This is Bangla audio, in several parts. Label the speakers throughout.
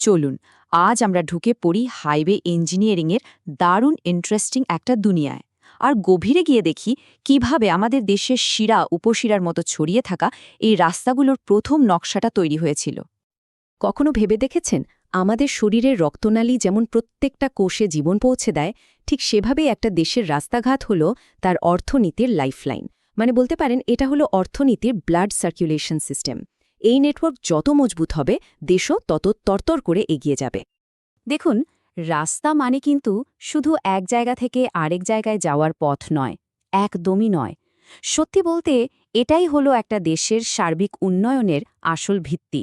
Speaker 1: চলুন আজ আমরা ঢুকে পড়ি হাইওয়ে ইঞ্জিনিয়ারিংয়ের দারুণ ইন্টারেস্টিং একটা দুনিয়ায় আর গভীরে গিয়ে দেখি কিভাবে আমাদের দেশের শিরা উপশিরার মতো ছড়িয়ে থাকা এই রাস্তাগুলোর প্রথম নকশাটা তৈরি হয়েছিল।
Speaker 2: কখনো ভেবে দেখেছেন আমাদের শরীরের রক্তনালী যেমন প্রত্যেকটা কোষে জীবন পৌঁছে দেয়, ঠিক সেভাবেই একটা দেশের রাস্তাঘাট হল তার অর্থনীতির লাইফলাইন। মানে বলতে পারেন এটা হলো অর্থনীতির ব্লাড সার্কুলেশন সিস্টেম। এই নেটওয়ার্ক যত মজবুত হবে দেশও তত তরতর করে এগিয়ে যাবে।
Speaker 1: দেখুন, রাস্তা মানে কিন্তু শুধু এক জায়গা থেকে আরেক জায়গায় যাওয়ার পথ নয়, একদমই নয়। সত্যি বলতে এটাই হলো একটা দেশের সার্বিক উন্নয়নের আসল ভিত্তি।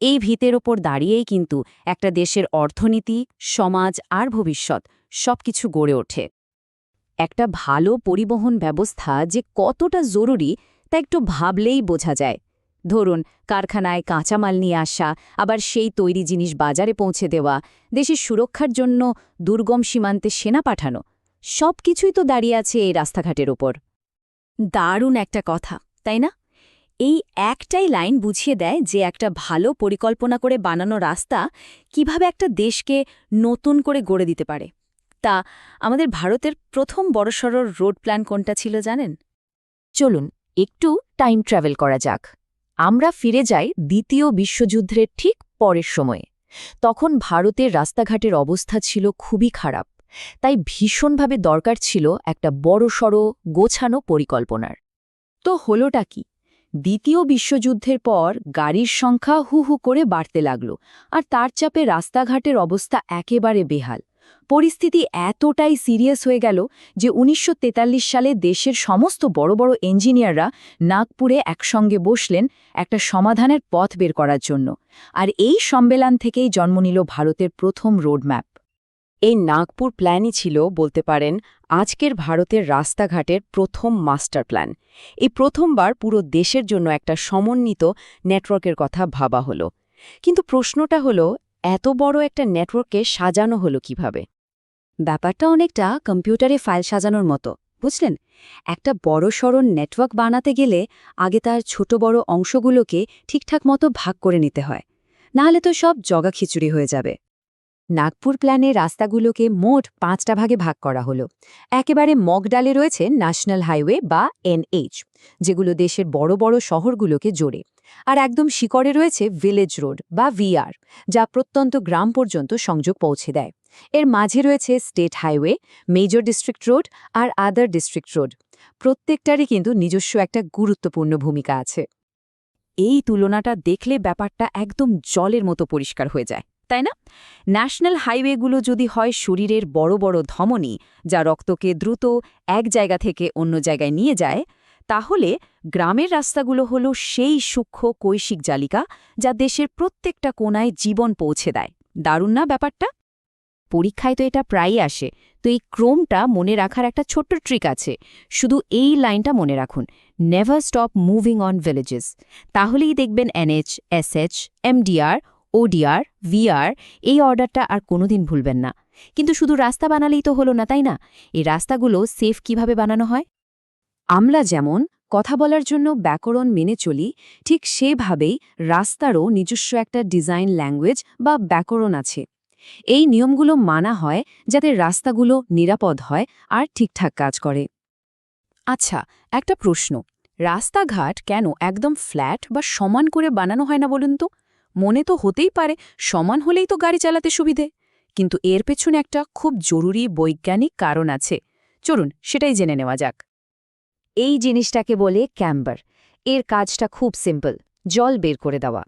Speaker 1: এই ভিতের ওপর দাঁড়িয়েই কিন্তু একটা দেশের অর্থনীতি, সমাজ আর ভবিষ্যৎ সবকিছু গড়ে ওঠে।
Speaker 2: একটা ভালো পরিবহন ব্যবস্থা যে কতটা জরুরি তা একটু ভাবলেই বোঝা যায়। ধরুন, কারখানায় কাঁচামাল নিয়ে আসা, আবার সেই তৈরি জিনিস বাজারে পৌঁছে দেওয়া, দেশের সুরক্ষার জন্য দুর্গম সীমান্তে সেনা পাঠানো, সব কিছুই তো দাঁড়িয়ে আছে এই রাস্তাঘাটের ওপর।
Speaker 1: দারুণ একটা কথা, তাই না? এই একটাই লাইন বুঝিয়ে দেয় যে একটা ভালো পরিকল্পনা করে বানানো রাস্তা কিভাবে একটা দেশকে নতুন করে গড়ে দিতে পারে। তা আমাদের ভারতের প্রথম বড়সড় রোড প্ল্যান কোনটা ছিল জানেন?
Speaker 2: চলুন একটু টাইম ট্রাভেল করা যাক। আমরা ফিরে যাই দ্বিতীয় বিশ্বযুদ্ধের ঠিক পরের সময়ে। তখন ভারতের রাস্তাঘাটের অবস্থা ছিল খুবই খারাপ, তাই ভীষণভাবে দরকার ছিল একটা বড়সড় গোছানো পরিকল্পনার।
Speaker 1: তো হলোটা কি? দ্বিতীয় বিশ্বযুদ্ধের পর গাড়ির সংখ্যা হু হু করে বাড়তে লাগল, আর তার চাপে রাস্তাঘাটের অবস্থা একেবারে বেহাল। পরিস্থিতি এতটাই সিরিয়াস হয়ে গেল যে ১৯৪৩ সালে দেশের সমস্ত বড় বড় ইঞ্জিনিয়াররা নাগপুরে একসঙ্গে বসলেন একটা সমাধানের পথ বের করার জন্য। আর এই সম্মেলন থেকেই জন্ম নিল ভারতের প্রথম রোডম্যাপ।
Speaker 2: এই নাগপুর প্ল্যানই ছিল বলতে পারেন আজকের ভারতের রাস্তাঘাটের প্রথম মাস্টার প্ল্যান। এই প্রথমবার পুরো দেশের জন্য একটা সমন্বিত নেটওয়ার্কের কথা ভাবা হলো। কিন্তু প্রশ্নটা হলো, এত বড় একটা নেটওয়ার্ককে সাজানো হলো কিভাবে?
Speaker 1: ব্যাপারটা অনেকটা কম্পিউটারে ফাইল সাজানোর মতো, বুঝলেন? একটা বড়সড় নেটওয়ার্ক বানাতে গেলে আগে তার ছোট বড় অংশগুলোকে ঠিকঠাক মতো ভাগ করে নিতে হয়, নাহলে তো সব জগাখিচুড়ি হয়ে যাবে। নাগপুর প্ল্যানে রাস্তাগুলোকে মোট ৫টা ভাগে ভাগ করা হলো। একেবারে মগডালে রয়েছে ন্যাশনাল হাইওয়ে বা NH, যেগুলো দেশের বড় বড় শহরগুলোকে জোড়ে। আর একদম শিকড়ে রয়েছে ভিলেজ রোড বা VR, যা প্রত্যন্ত গ্রাম পর্যন্ত সংযোগ পৌঁছে দেয়। এর মাঝে রয়েছে state highway, major district road আর আদার ডিস্ট্রিক্ট রোড। প্রত্যেকটারই কিন্তু নিজস্ব একটা গুরুত্বপূর্ণ ভূমিকা আছে। এই তুলনাটা দেখলে ব্যাপারটা একদম জলের মতো পরিষ্কার হয়ে যায়, তাই না? ন্যাশনাল হাইওয়েগুলো যদি হয় শরীরের বড় বড় ধমনী, যা রক্তকে দ্রুত এক জায়গা থেকে অন্য জায়গায় নিয়ে যায়, তাহলে গ্রামের রাস্তাগুলো হলো সেই সূক্ষ্ম কৈশিক জালিকা, যা দেশের প্রত্যেকটা কোণায় জীবন পৌঁছে দেয়। দারুণ না ব্যাপারটা? পরীক্ষায় তো এটা প্রায়ই আসে। তো এই ক্রমটা মনে রাখার একটা ছোট্ট ট্রিক আছে। শুধু এই লাইনটা মনে রাখুন, never stop moving on villages. তাহলেই দেখবেন NH, SH, MDR, ODR, VR এই অর্ডারটা আর কোনোদিন ভুলবেন না। কিন্তু শুধু রাস্তা বানালেই তো হলো না, তাই না? এই রাস্তাগুলো সেফ কিভাবে বানানো হয়? আমরা যেমন কথা বলার জন্য ব্যাকরণ মেনে চলি, ঠিক সেভাবেই রাস্তারও নিজস্ব একটা ডিজাইন ল্যাঙ্গুয়েজ বা ব্যাকরণ আছে। এই নিয়মগুলো মানা হয় যাতে রাস্তাগুলো নিরাপদ হয় আর ঠিকঠাক কাজ করে। আচ্ছা, একটা প্রশ্ন, রাস্তাঘাট কেন একদম ফ্ল্যাট বা সমান করে বানানো হয় না বলুন তো? মনে তো হতেই পারে সমান হলেই তো গাড়ি চালাতে সুবিধে, কিন্তু এর পেছনে একটা খুব জরুরি বৈজ্ঞানিক কারণ আছে। চলুন সেটাই জেনে নেওয়া যাক। এই জিনিসটাকে বলে ক্যাম্বার। এর কাজটা খুব সিম্পল, জল বের করে দেওয়া।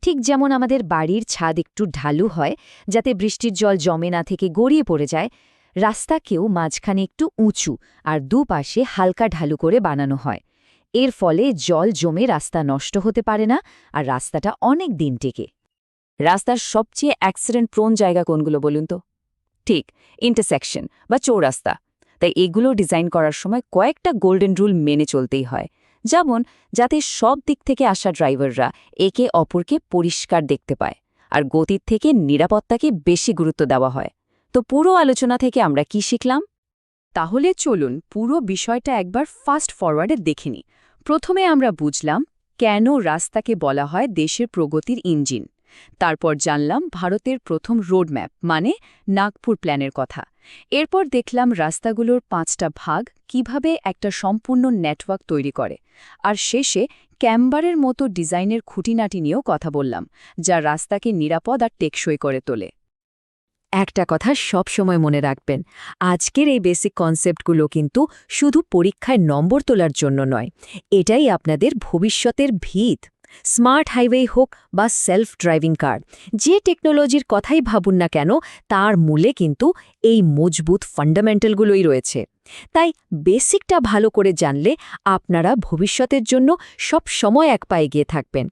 Speaker 1: ঠিক যেমন আমাদের বাড়ির ছাদ একটু ঢালু হয় যাতে বৃষ্টির জল জমে না থেকে গড়িয়ে পড়ে যায়, রাস্তাকেও মাঝখানে একটু উঁচু আর দুপাশে হালকা ঢালু করে বানানো হয়। এর ফলে জল জমে রাস্তা নষ্ট হতে পারে না আর রাস্তাটা অনেক দিন টেকে। রাস্তার সবচেয়ে অ্যাক্সিডেন্ট প্রোন জায়গা কোনগুলো বলুন তো? ঠিক, ইন্টারসেকশন বা চৌরাস্তা। তাই এগুলো ডিজাইন করার সময় কয়েকটা গোল্ডেন রুল মেনে চলতেই হয়। যেমন, যাতে সব দিক থেকে আসা ড্রাইভাররা একে অপরকে পরিষ্কার দেখতে পায়, আর গতির থেকে নিরাপত্তাকে বেশি গুরুত্ব দেওয়া হয়। তো পুরো আলোচনা থেকে আমরা কি শিখলাম? তাহলে চলুন পুরো বিষয়টা একবার ফাস্ট ফরওয়ার্ডে দেখে নিই। প্রথমে আমরা বুঝলাম কেন রাস্তাকে বলা হয় দেশের প্রগতির ইঞ্জিন। তারপর জানলাম ভারতের প্রথম রোডম্যাপ মানে নাগপুর প্ল্যানের কথা। এরপর দেখলাম রাস্তাগুলোর 5টা ভাগ কিভাবে একটা সম্পূর্ণ নেটওয়ার্ক তৈরি করে। আর শেষে ক্যাম্বারের মতো ডিজাইনের খুঁটিনাটি নিয়েও কথা বললাম, যা রাস্তাকে নিরাপদ আর টেকসই করে তোলে।
Speaker 2: একটা কথা সব সময় মনে রাখবেন, আজকের এই বেসিক কনসেপ্টগুলো কিন্তু শুধু পরীক্ষায় নম্বর তোলার জন্য নয়, এটাই আপনাদের ভবিষ্যতের ভিত। স্মার্ট হাইওয়ে হোক বা সেলফ ড্রাইভিং কার, যে টেকনোলজির কথাই ভাবুন না কেন, তার মূলে কিন্তু এই মজবুত ফান্ডামেন্টালগুলোই রয়েছে। তাই বেসিকটা ভালো করে জানলে আপনারা ভবিষ্যতের জন্য সব সময় এক পায়ে এগিয়ে থাকবেন।